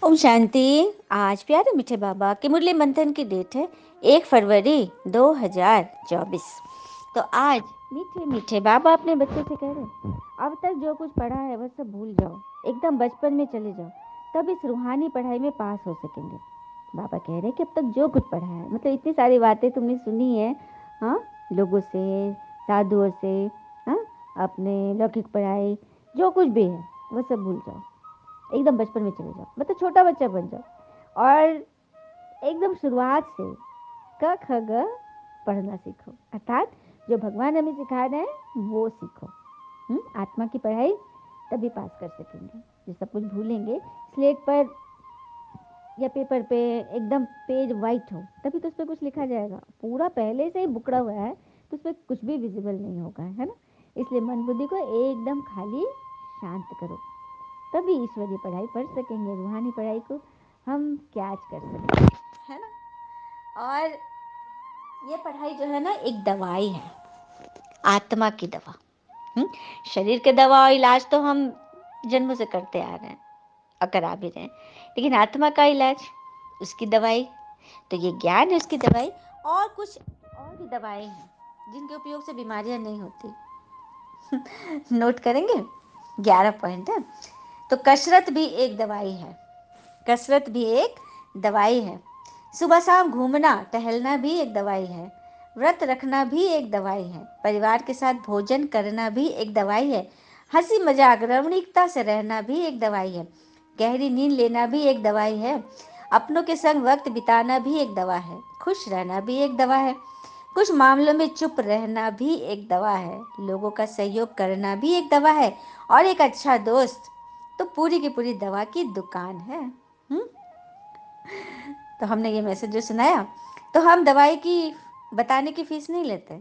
ओम शांति। आज प्यारे मीठे बाबा की मुरली मंथन की डेट है 1 फरवरी 2024। तो आज मीठे मीठे बाबा अपने बच्चों से कह रहे हैं, अब तक जो कुछ पढ़ा है वह सब भूल जाओ, एकदम बचपन में चले जाओ, तब इस रूहानी पढ़ाई में पास हो सकेंगे। बाबा कह रहे हैं कि अब तक जो कुछ पढ़ा है, मतलब इतनी सारी बातें तुमने सुनी है, हाँ, लोगों से, साधुओं से, हाँ, अपने लौकिक पढ़ाई, जो कुछ भी है वह सब भूल जाओ, एकदम बचपन में चले जाओ, मतलब छोटा बच्चा बन जाओ और एकदम शुरुआत से क ख ग पढ़ना सीखो, अर्थात जो भगवान हमें सिखा रहे हैं वो सीखो। आत्मा की पढ़ाई तभी पास कर सकेंगे। जो सब कुछ भूलेंगे, स्लेट पर या पेपर पे एकदम पेज वाइट हो तभी तो उस पर कुछ लिखा जाएगा। पूरा पहले से ही बुकड़ा हुआ है तो उस पर कुछ भी विजिबल नहीं होगा, है ना। इसलिए मन बुद्धि को एकदम खाली शांत करो, तभी ईश्वरीय पढ़ाई पढ़ सकेंगे, रूहानी पढ़ाई को हम कैच कर सकेंगे, है ना। और ये पढ़ाई जो है ना एक दवाई है, आत्मा की दवा। शरीर के दवा और इलाज तो हम जन्म से करते आ रहे हैं और करा भी रहे हैं, लेकिन आत्मा का इलाज, उसकी दवाई, तो ये ज्ञान है उसकी दवाई। और कुछ और भी दवाएं हैं जिनके उपयोग से बीमारियां नहीं होती। नोट करेंगे, 11 पॉइंट है। तो कसरत भी एक दवाई है, कसरत भी एक दवाई है। सुबह शाम घूमना टहलना भी एक दवाई है। व्रत रखना भी एक दवाई है। परिवार के साथ भोजन करना भी एक दवाई है। हंसी मजाक रमणीकता से रहना भी एक दवाई है। गहरी नींद लेना भी एक दवाई है। अपनों के संग वक्त बिताना भी एक दवा है। खुश रहना भी एक दवा है। कुछ मामलों में चुप रहना भी एक दवा है। लोगों का सहयोग करना भी एक दवा है। और एक अच्छा दोस्त तो पूरी की पूरी दवा की दुकान है। तो हमने ये मैसेज जो सुनाया, तो हम दवाई की बताने की फीस नहीं लेते।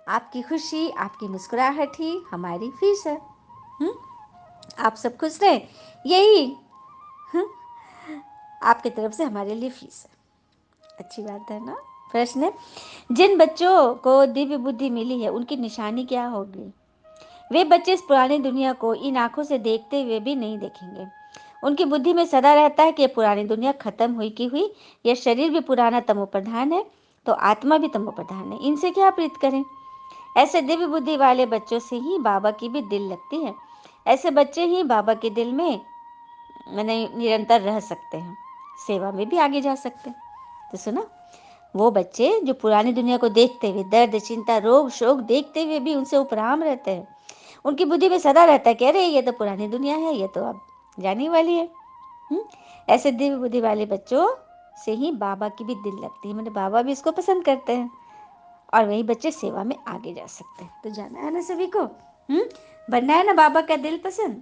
आपकी खुशी, आपकी मुस्कुराहट ही हमारी फीस है। आप सब खुश रहे, यही आपकी तरफ से हमारे लिए फीस है। अच्छी बात है ना। प्रश्न है, जिन बच्चों को दिव्य बुद्धि मिली है उनकी निशानी क्या होगी? वे बच्चे इस पुरानी दुनिया को इन आंखों से देखते हुए भी नहीं देखेंगे। उनकी बुद्धि में सदा रहता है कि यह पुरानी दुनिया खत्म हुई की हुई, यह शरीर भी पुराना तमोप्रधान है, तो आत्मा भी तमोप्रधान है, इनसे क्या प्रीत करें। ऐसे दिव्य बुद्धि वाले बच्चों से ही बाबा की भी दिल लगती है। ऐसे बच्चे ही बाबा के दिल में निरंतर रह सकते हैं, सेवा में भी आगे जा सकते हैं। तो सुना, वो बच्चे जो पुरानी दुनिया को देखते हुए दर्द चिंता रोग शोक देखते हुए भी उनसे उपराम रहते हैं, उनकी बुद्धि में सदा रहता है कि अरे ये तो पुरानी दुनिया है, ये तो अब जाने वाली है। ऐसे दिव्य बुद्धि वाले बच्चों से ही बाबा की भी दिल लगती है, मतलब बाबा भी इसको पसंद करते हैं और वही बच्चे सेवा में आगे जा सकते हैं। तो जाना है ना सभी को, बनना है ना बाबा का दिल पसंद।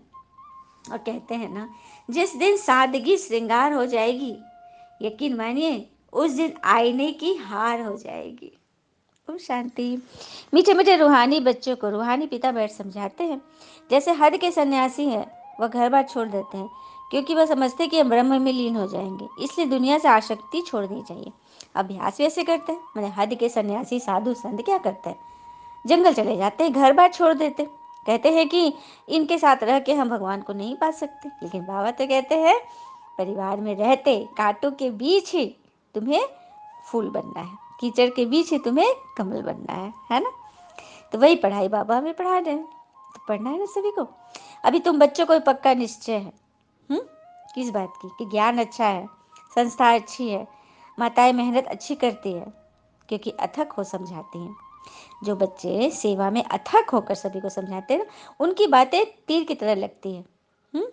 और कहते हैं ना, जिस दिन सादगी श्रृंगार हो जाएगी, यकीन मानिए उस दिन आईने की हार हो जाएगी। ओम शांति। मीठे मीठे रूहानी बच्चों को रूहानी पिता बैठ समझाते हैं, जैसे हद के सन्यासी हैं, वह घर बार छोड़ देते हैं क्योंकि वह समझते कि हम ब्रह्म में लीन हो जाएंगे, इसलिए दुनिया से आसक्ति छोड़नी चाहिए। अभ्यास भी ऐसे करते हैं, मैंने हद के सन्यासी साधु संत क्या करते हैं, जंगल चले जाते हैं, घर बार छोड़ देते, कहते हैं कि इनके साथ रह के हम भगवान को नहीं पा सकते। लेकिन बाबा तो कहते हैं, परिवार में रहते कांटों के बीच ही तुम्हें फूल बनना है, कीचड़ के बीच ही तुम्हें कमल बनना है ना। तो वही पढ़ाई बाबा हमें पढ़ा रहे हैं, तो पढ़ना है ना सभी को। अभी तुम बच्चों को पक्का निश्चय है किस बात की, कि ज्ञान अच्छा है, संस्था अच्छी है, माताएं मेहनत अच्छी करती है क्योंकि अथक हो समझाती हैं। जो बच्चे सेवा में अथक होकर सभी को समझाते हैं ना, उनकी बातें तीर की तरह लगती है।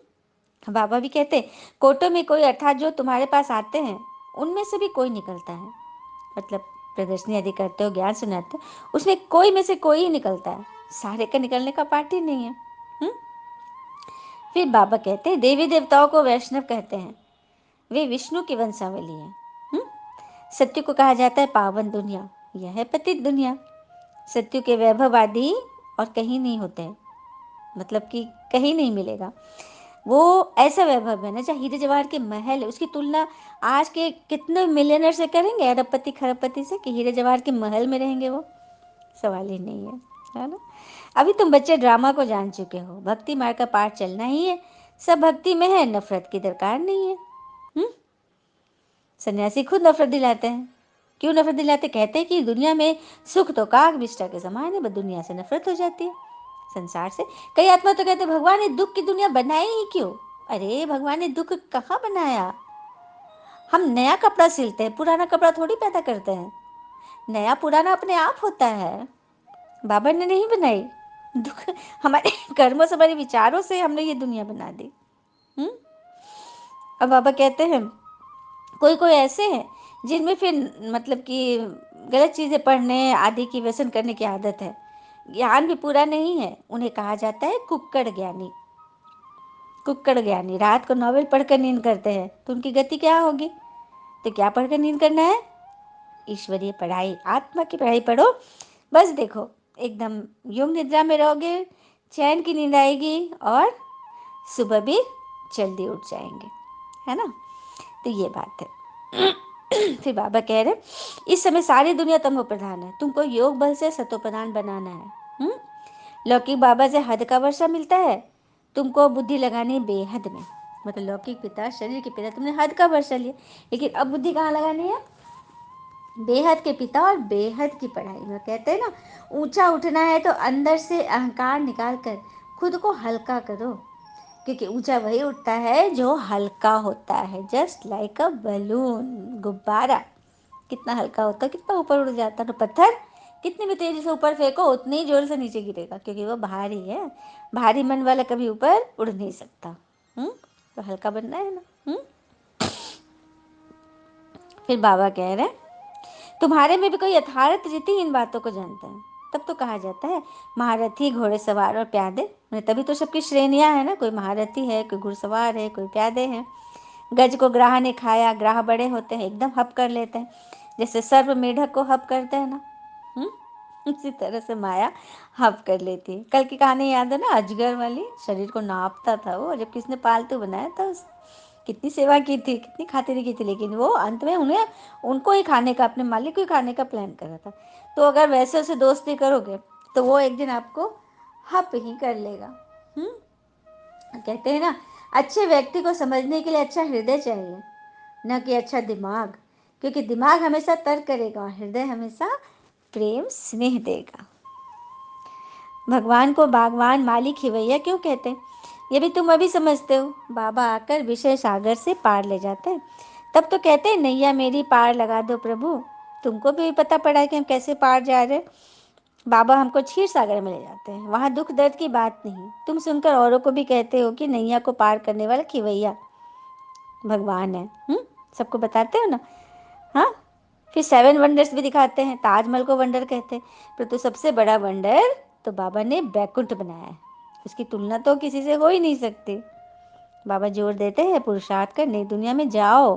बाबा भी कहते हैं, कोटों में कोई, अर्थात जो तुम्हारे पास आते हैं उनमें से भी कोई निकलता है, मतलब प्रदर्शनी यदि करते हो, ज्ञान सुनाते हो, उसमें कोई में से कोई ही निकलता है, सारे का निकलने का पार्ट ही नहीं है। फिर बाबा कहते हैं, देवी देवताओं को वैष्णव कहते हैं, वे विष्णु की वंशावली है। सत्य को कहा जाता है पावन दुनिया, यह है पतित दुनिया। सत्य के वैभववादी और कहीं नहीं होते हैं, मतलब कि कहीं नहीं मिलेगा। वो ऐसा वैभव है ना, चाहे हीरे जवाहर के महल है, उसकी तुलना आज के कितने मिलियनर से करेंगे, अरबपति खरबपति से, कि हीरे जवाहर के महल में रहेंगे, वो सवाल ही नहीं है ना। अभी तुम बच्चे ड्रामा को जान चुके हो, भक्ति मार्ग का पाठ चलना ही है, सब भक्ति में है, नफरत की दरकार नहीं है। सन्यासी खुद नफरत दिलाते हैं। क्यों नफरत दिलाते? कहते हैं कि दुनिया में सुख तो काग विष्ठा के समान है, बस दुनिया से नफरत हो जाती है, संसार से। कई आत्मा तो कहते भगवान ने दुख की दुनिया बनाई ही क्यों? अरे भगवान ने दुख कहाँ बनाया? हम नया कपड़ा सिलते हैं, पुराना कपड़ा थोड़ी पैदा करते हैं। नया पुराना अपने आप होता है, बाबा ने नहीं बनाई। दुख हमारे कर्मों से, हमारे विचारों से हमने ये दुनिया बना दी। अब बाबा कहते हैं कोई कोई ऐसे हैं जिनमें फिर मतलब कि गलत चीज़ें पढ़ने आदि की व्यसन करने की आदत है, ज्ञान भी पूरा नहीं है, उन्हें कहा जाता है कुक्कड़ ज्ञानी। कुक्कड़ ज्ञानी रात को नॉवेल पढ़कर नींद करते हैं, तो उनकी गति क्या होगी? तो क्या पढ़कर नींद करना है? ईश्वरीय पढ़ाई, आत्मा की पढ़ाई पढ़ो। बस देखो एकदम योग निद्रा में रहोगे, चैन की नींद आएगी और सुबह भी जल्दी उठ जाएंगे, है ना? तो ये बात है। फिर बाबा कह रहे इस समय सारी दुनिया तमो प्रधान है, तुमको योग बल से सतो प्रधान बनाना है। लौकिक बाबा से हद का वर्षा मिलता है, तुमको बुद्धि लगानी बेहद में। मतलब लौकिक पिता, शरीर के पिता, तुमने हद का वर्षा लिया, लेकिन अब बुद्धि कहाँ लगानी है? बेहद के पिता और बेहद की पढ़ाई में। कहते हैं ना, ऊंचा उठना है तो अंदर से अहंकार निकाल कर खुद को हल्का करो, क्योंकि ऊंचा वही उठता है जो हल्का होता है। जस्ट लाइक अ बलून, गुब्बारा कितना हल्का होता है, कितना ऊपर उड़ जाता है। तो पत्थर कितनी भी तेजी से ऊपर फेंको उतनी जोर से नीचे गिरेगा, क्योंकि वो भारी है। भारी मन वाला कभी ऊपर उड़ नहीं सकता। तो हल्का बनना है ना। फिर बाबा कह रहे हैं तुम्हारे में भी कोई यथार्थ रीति इन बातों को जानता है, तब तो कहा जाता है महारथी, घोड़ेसवार और प्यादे। तभी तो सबकी श्रेणियां है ना, कोई महारथी है, कोई घुड़सवार है, कोई प्यादे हैं। गज को ग्राह ने खाया, ग्राह बड़े होते हैं, एकदम हप कर लेते हैं, जैसे सर्प मेढक को हप करते हैं ना। उसी तरह से माया हप कर लेती है। कल की कहानी याद है ना, अजगर वाली? शरीर को नापता था वो, जब किसने पालतू बनाया था, कितनी सेवा की थी, कितनी खातिरी की थी, लेकिन वो अंत में उन्हें उनको ही खाने का, अपने मालिक को ही खाने का प्लान करा था। तो अगर वैसे उसे दोस्ती करोगे तो वो एक दिन आपको हप ही कर लेगा। कहते हैं ना, अच्छे व्यक्ति को समझने के लिए अच्छा हृदय चाहिए, न कि अच्छा दिमाग, क्योंकि दिमाग हमेशा तर्क करेगा और हृदय हमेशा प्रेम स्नेह देगा। भगवान को बागवान, माली, खिवैया क्यों कहते हैं, ये भी तुम अभी समझते हो। बाबा आकर विषय सागर से पार ले जाते हैं, तब तो कहते हैं नैया मेरी पार लगा दो प्रभु। तुमको भी पता पड़ा है कि हम कैसे पार जा रहे हैं। बाबा हमको क्षीर सागर में ले जाते हैं, वहाँ दुख दर्द की बात नहीं। तुम सुनकर औरों को भी कहते हो कि नैया को पार करने वाला खिवैया भगवान है। सबको बताते हो ना। हाँ, फिर 7 वंडर्स भी दिखाते हैं, ताजमहल को वंडर कहते हैं, पर तो सबसे बड़ा वंडर तो बाबा ने बैकुंठ बनाया है, उसकी तुलना तो किसी से हो ही नहीं सकती। बाबा जोर देते हैं पुरुषार्थ कर नई दुनिया में जाओ।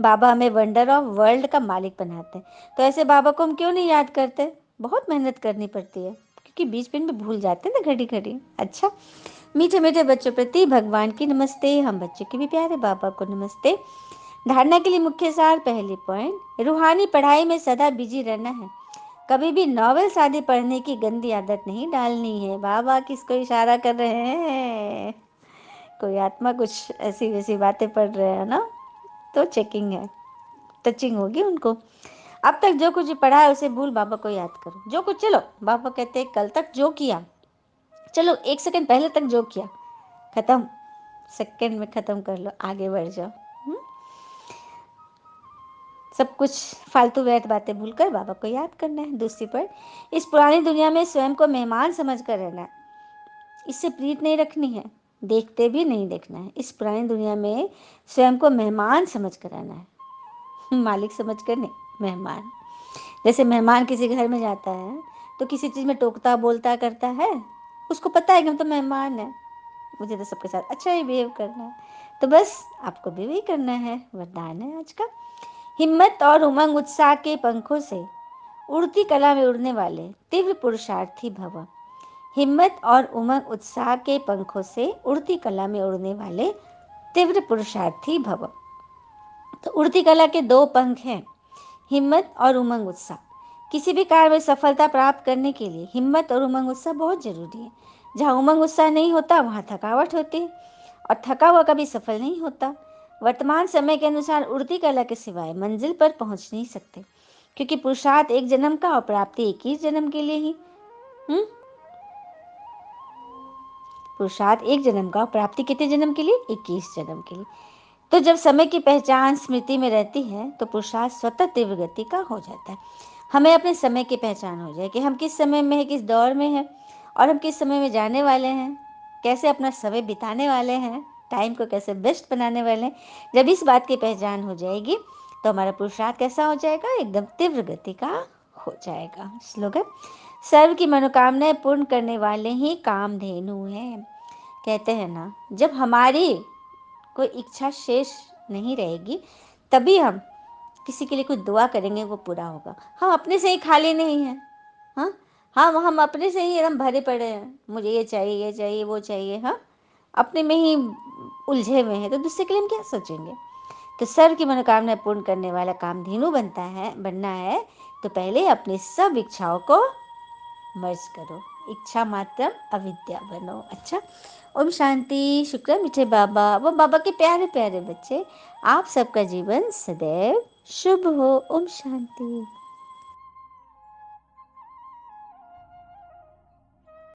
बाबा हमें वंडर ऑफ वर्ल्ड का मालिक बनाते हैं, तो ऐसे बाबा को हम क्यों नहीं याद करते? बहुत मेहनत करनी पड़ती है, क्योंकि बीच बीच में भूल जाते हैं ना घड़ी घड़ी। अच्छा, मीठे मीठे बच्चों प्रति भगवान की नमस्ते, हम बच्चों के भी प्यारे बाबा को नमस्ते। धारणा के लिए मुख्य सार, पहली पॉइंट, रूहानी पढ़ाई में सदा बिजी रहना है, कभी भी नॉवेल शादी पढ़ने की गंदी आदत नहीं डालनी है। बाबा किसको इशारा कर रहे हैं? कोई आत्मा कुछ ऐसी वैसी बातें पढ़ रहे हैं ना, तो चेकिंग है, टचिंग होगी उनको। अब तक जो कुछ पढ़ा है उसे भूल, बाबा को याद करो। जो कुछ, चलो बाबा कहते हैं कल तक जो किया, चलो 1 सेकंड पहले तक जो किया, खत्म, सेकंड में खत्म कर लो, आगे बढ़ जाओ। सब कुछ फालतू व्यर्थ बातें भूलकर बाबा को याद करना है। दूसरी पर, इस पुरानी दुनिया में स्वयं को मेहमान समझ कर रहना है, इससे प्रीत नहीं रखनी है, देखते भी नहीं देखना है। इस पुरानी दुनिया में स्वयं को मेहमान समझ कर रहना है, मालिक समझ कर नहीं, मेहमान। जैसे मेहमान किसी घर में जाता है तो किसी चीज़ में टोकता बोलता करता है, उसको पता है कि हम तो मेहमान हैं, मुझे तो सबके साथ अच्छा ही बिहेव करना है। तो बस आपको भी वही करना है, वरदान है आज का। हिम्मत और उमंग उत्साह के पंखों से उड़ती कला में उड़ने वाले तीव्र पुरुषार्थी भव। हिम्मत और उमंग उत्साह के पंखों से उड़ती कला में उड़ने वाले तीव्र पुरुषार्थी भव। तो उड़ती कला के 2 पंख हैं, हिम्मत और उमंग उत्साह। किसी भी कार्य में सफलता प्राप्त करने के लिए हिम्मत और उमंग उत्साह बहुत जरूरी है। जहाँ उमंग उत्साह नहीं होता वहाँ थकावट होती है, और थका हुआ कभी सफल नहीं होता। वर्तमान समय के अनुसार उड़ती कला के सिवाय मंजिल पर पहुंच नहीं सकते, क्योंकि पुरुषार्थ एक जन्म का और प्राप्ति 21 जन्म के लिए ही। पुरुषार्थ एक जन्म का और प्राप्ति कितने जन्म के लिए? 21 जन्म के लिए। तो जब समय की पहचान स्मृति में रहती है तो पुरुषार्थ स्वतः तीव्र गति का हो जाता है। हमें अपने समय की पहचान हो जाए कि हम किस समय में हैं, किस दौर में हैं, और हम किस समय में जाने वाले हैं, कैसे अपना समय बिताने वाले हैं, टाइम को कैसे बेस्ट बनाने वाले हैं। जब इस बात की पहचान हो जाएगी तो हमारा पुरुषार्थ कैसा हो जाएगा? एकदम तीव्र गति का हो जाएगा। स्लोगन: सर्व की मनोकामनाएं पूर्ण करने वाले ही कामधेनु हैं। कहते हैं ना, जब हमारी कोई इच्छा शेष नहीं रहेगी तभी हम किसी के लिए कुछ दुआ करेंगे, वो पूरा होगा। हम अपने से ही खाली नहीं हैं। हाँ, हम अपने से ही एकदम भरे पड़े हैं, मुझे ये चाहिए, ये चाहिए, वो चाहिए। हाँ, अपने में ही उलझे हुए हैं, तो दूसरे के लिए हम क्या सोचेंगे? तो सर्व की मनोकामना पूर्ण करने वाला कामधेनु बनना है तो पहले अपनी सब इच्छाओं को मर्ज करो। इच्छा मात्रम अविद्या बनो। अच्छा, ओम शांति। शुक्र मीठे बाबा, वो बाबा के प्यारे प्यारे बच्चे, आप सबका जीवन सदैव शुभ हो। ओम शांति।